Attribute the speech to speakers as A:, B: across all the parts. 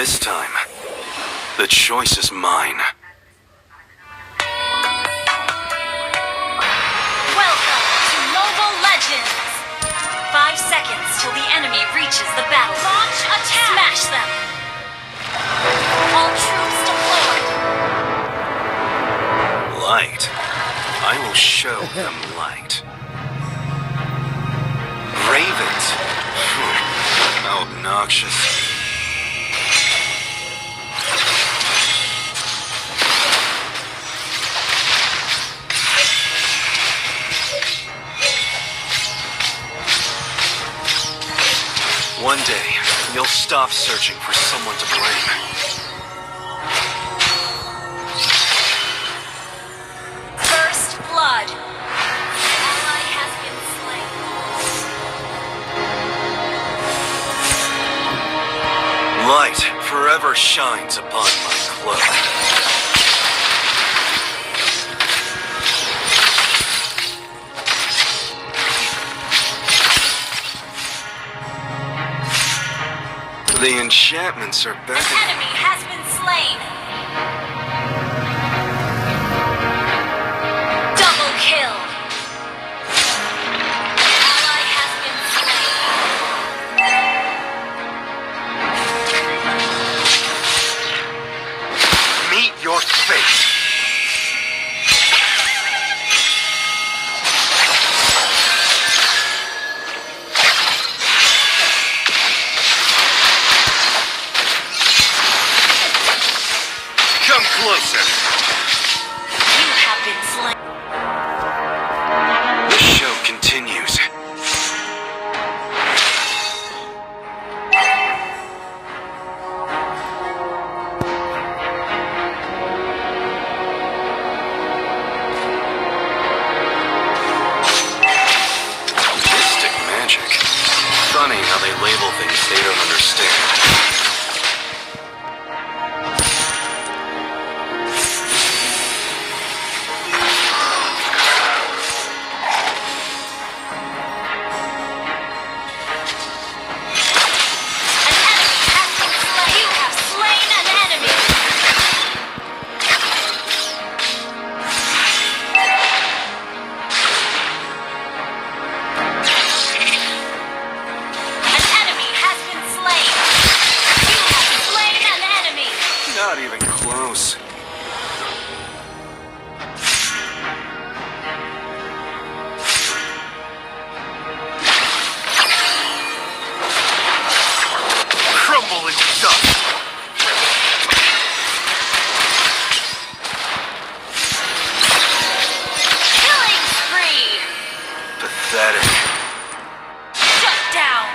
A: This time, the choice is mine.
B: Welcome to Mobile Legends! 5 seconds till the enemy reaches the battle. Launch attack! Smash them! All troops deployed!
A: Light. I will show them light. Ravens. How obnoxious. One day, you'll stop searching for someone to blame.
B: First blood. Ally has been slain.
A: Light forever shines upon my cloak. The enchantments are better.
B: An enemy has been slain. Double kill. Ally has
A: been slain. Meet your fate. Come closer.
B: You have been slain.
A: The show continues. Mystic magic. Funny how they label things they don't understand. Not even close. Crumble into dust.
B: Killing spree.
A: Pathetic.
B: Shut down.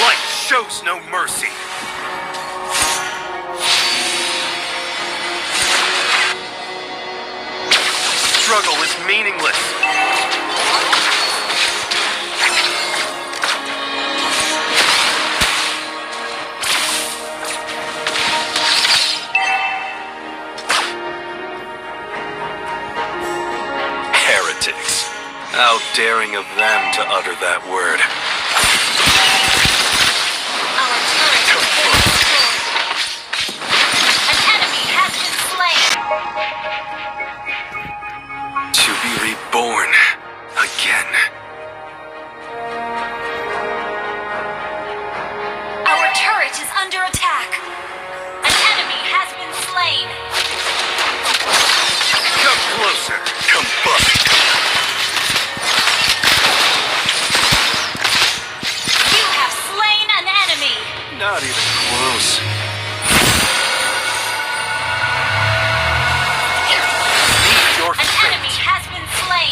A: Light shows no mercy. Struggle is meaningless. Heretics. How daring of them to utter that word.
B: Our turret has been destroyed. An enemy has been slain.
A: To be reborn again.
B: Our turret is under attack. An enemy has been slain.
A: Come closer. Come bust.
B: You have slain an enemy.
A: Not even close. Meet your
B: An
A: fate.
B: enemy has been slain.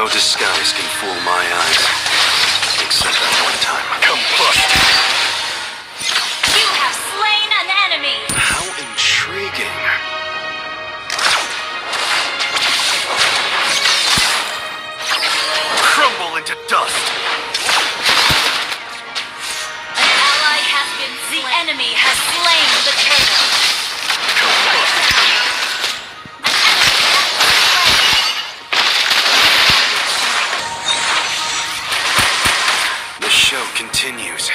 A: No disguise can fool my eyes. Except that one time. Come bust!
B: You have slain an enemy!
A: How intriguing. Crumble into dust!
B: An ally has been slain. The enemy has slain the turtle.
A: Come bust! The show continues.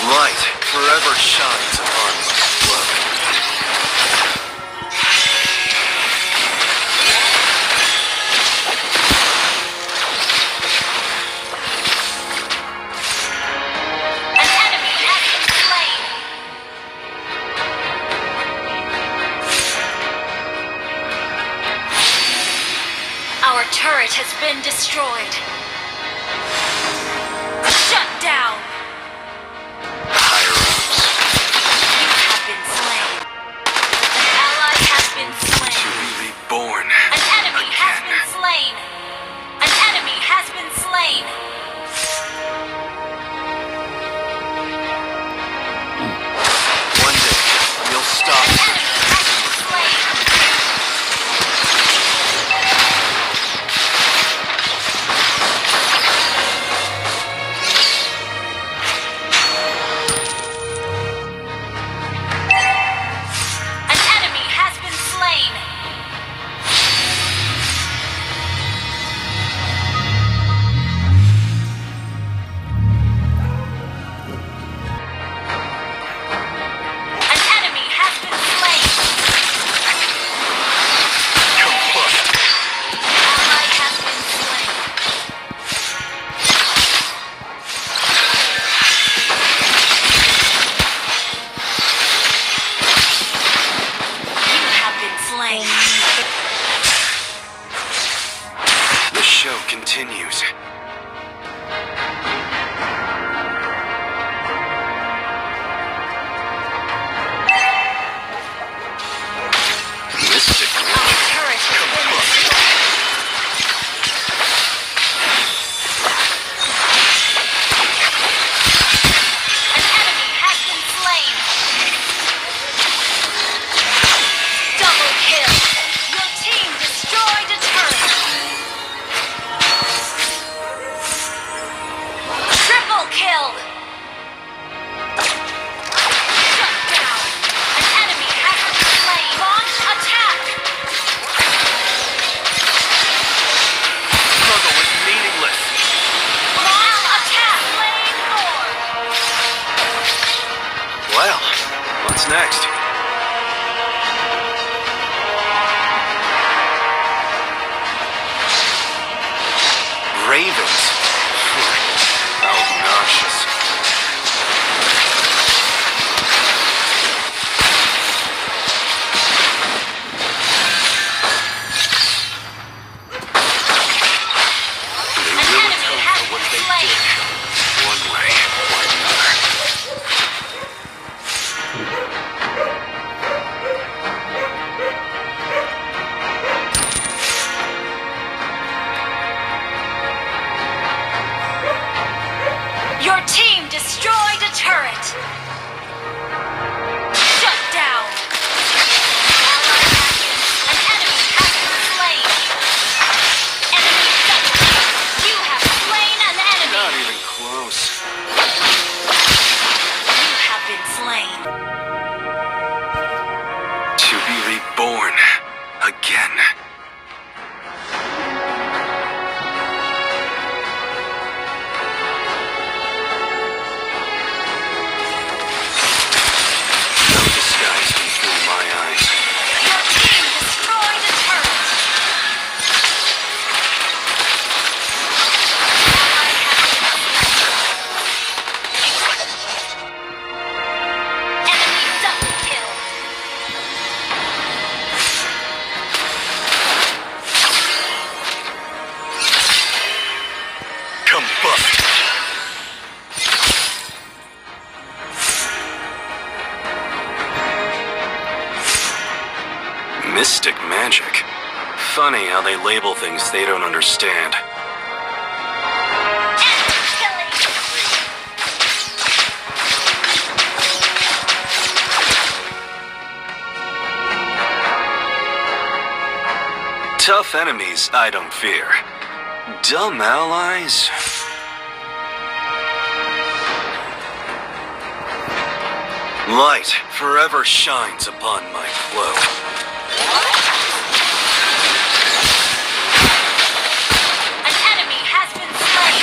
A: Light forever shines upon my blood.
B: An enemy has been slain. Our turret has been destroyed. Shut down.
A: Higher-ups
B: You have been slain. An ally has been
A: to
B: slain.
A: be reborn
B: An enemy has
A: again.
B: been slain. An enemy has been slain.
A: One day, you'll stop.
B: An enemy has been slain. An enemy has been slain. An enemy has been slain.
A: Come bust!
B: Ally has been slain. You have been slain.
A: The show continues. Mystic
B: Our
A: magic.
B: turret has
A: Come
B: been
A: bust!
B: destroyed. An enemy has been slain. Double kill. Your team destroyed a turret.
A: Sadistic magic. Funny how they label things they don't understand. Tough enemies I don't fear. Dumb allies? Light forever shines upon my cloak.
B: An enemy has been slain.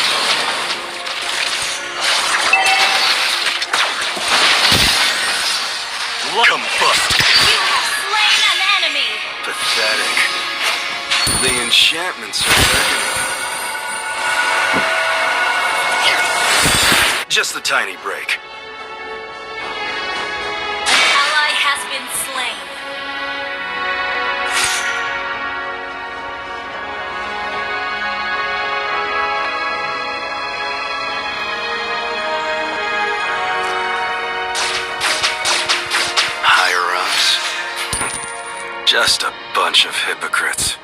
A: Combust.
B: You have slain an enemy.
A: Pathetic. The enchantments are working. Just a tiny break.
B: Has been slain.
A: Higher ups? Just a bunch of hypocrites.